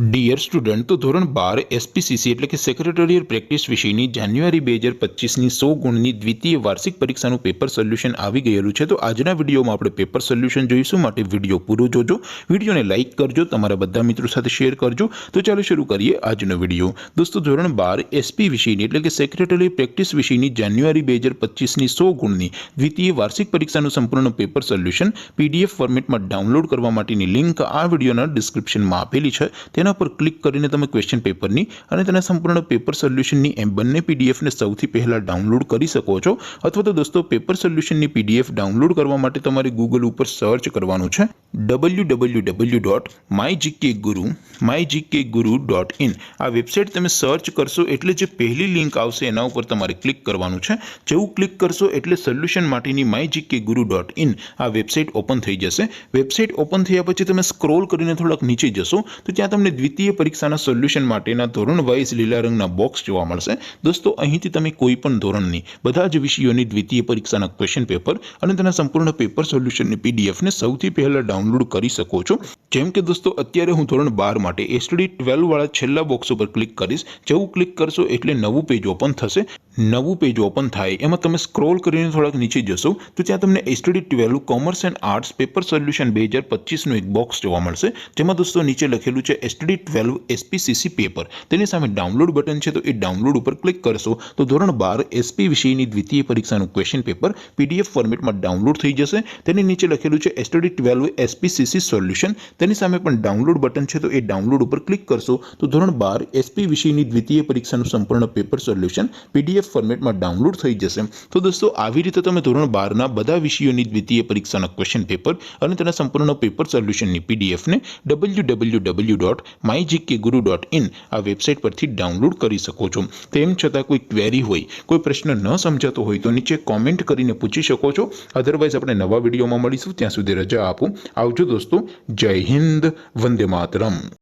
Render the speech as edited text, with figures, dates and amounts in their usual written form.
Dear student, તો ધોરણ 12 SPCC એટલે કે સેક્રેટરીયલ પ્રેક્ટિસ વિષયની જાન્યુઆરી 2025ની 100 ગુણની દ્વિતીય વાર્ષિક પરીક્ષાનું પેપર સોલ્યુશન આવી ગયેલું છે। તો આજના વિડીયોમાં આપણે પેપર સોલ્યુશન જોઈશું, માટે વિડીયો પૂરો જોજો, વિડીયોને લાઇક કરજો, તમારા બધા મિત્રો સાથે શેર કરજો। તો ચાલો શરૂ કરીએ આજનો વિડીયો। દોસ્તો, ધોરણ 12 એસપી વિષયની એટલે કે સેક્રેટરીયલ પ્રેક્ટિસ વિષયની જાન્યુઆરી 2025ની 100 ગુણની દ્વિતીય વાર્ષિક પરીક્ષાનું સંપૂર્ણ પેપર સોલ્યુશન પીડીએફ ફોર્મેટમાં ડાઉનલોડ કરવા માટેની લિંક આ વિડીયોના ડિસ્ક્રિપ્શનમાં આપેલી છે। તેના પર ક્લિક કરીને તમે ક્વેશ્ચન પેપરની અને તેના સંપૂર્ણ પેપર સોલ્યુશનની એમ બંને પીડીએફને સૌથી પહેલા ડાઉનલોડ કરી શકો છો। અથવા તો દોસ્તો, પેપર સોલ્યુશનની પીડીએફ ડાઉનલોડ કરવા માટે તમારે ગૂગલ ઉપર સર્ચ કરવાનું છે www.mygkguru.in। આ વેબસાઇટ તમે સર્ચ કરશો એટલે જે પહેલી લિંક આવશે એના ઉપર તમારે ક્લિક કરવાનું છે। જેવું ક્લિક કરશો એટલે સોલ્યુશન માટેની mygkguru.in આ વેબસાઇટ ઓપન થઈ જશે। વેબસાઇટ ઓપન થયા પછી તમે સ્ક્રોલ કરીને થોડાક નીચે જશો તો ત્યાં તમને દ્વિતીય પરીક્ષાના સોલ્યુશન માટેના ધોરણ વાઇઝ લીલા રંગના બોક્સ જોવા મળશે। દોસ્તો, અહીંથી તમે કોઈ પણ ધોરણની બધા જ વિષયોની દ્વિતીય પરીક્ષાના ક્વેશ્ચન પેપર અને તેના સંપૂર્ણ પેપર સોલ્યુશનની પીડીએફને સૌથી પહેલા ડાઉનલોડ કરી શકો છો। જેમ કે દોસ્તો, અત્યારે હું ધોરણ 12 માટે એસટીડી 12 વાળા છેલ્લા બોક્સ ઉપર ક્લિક કરીશ। જેવું ક્લિક કરશો એટલે નવું પેજ ઓપન થશે। નવું પેજ ઓપન થાય એમાં તમે સ્ક્રોલ કરીને થોડાક નીચે જશો તો ત્યાં તમને STD 12 commerce and arts paper solution 2025નું એક બોક્સ જોવા મળશે। જેમાં દોસ્તો નીચે લખેલું છે એસટીડી 12 એસપીસીસી પેપર। તેની સામે ડાઉનલોડ બટન છે, તો એ ડાઉનલોડ ઉપર ક્લિક કરશો તો ધોરણ 12 એસપી વિષયની દ્વિતીય પરીક્ષાનું ક્વેશ્ચન પેપર પીડીએફ ફોર્મેટમાં ડાઉનલોડ થઈ જશે। તેની નીચે લખેલું છે એસટીડી 12 એસપીસીસી સોલ્યુશન। તેની સામે પણ ડાઉનલોડ બટન છે, તો એ ડાઉનલોડ ઉપર ક્લિક કરશો તો ધોરણ 12 એસપી વિષયની દ્વિતીય પરીક્ષાનું સંપૂર્ણ પેપર સોલ્યુશન પીડીએફ ફોર્મેટમાં ડાઉનલોડ થઈ જશે। તો દોસ્તો, આવી રીતે તમે ધોરણ 12ના બધા વિષયોની દ્વિતીય પરીક્ષાના ક્વેશ્ચન પેપર અને તેના સંપૂર્ણ પેપર સોલ્યુશનની પીડીએફને www.mygkguru.in આ વેબસાઇટ પરથી ડાઉનલોડ કરી શકો છો। તેમ છતાં કોઈ ક્વેરી હોય, કોઈ પ્રશ્ન ન સમજાતો હોય તો નીચે કોમેન્ટ કરીને પૂછી શકો છો। અધરવાઇઝ આપણે નવા વિડીયોમાં મળીશું, ત્યાં સુધી રજા આપો। આવજો દોસ્તો, જય હિન્દ, વંદે માતરમ।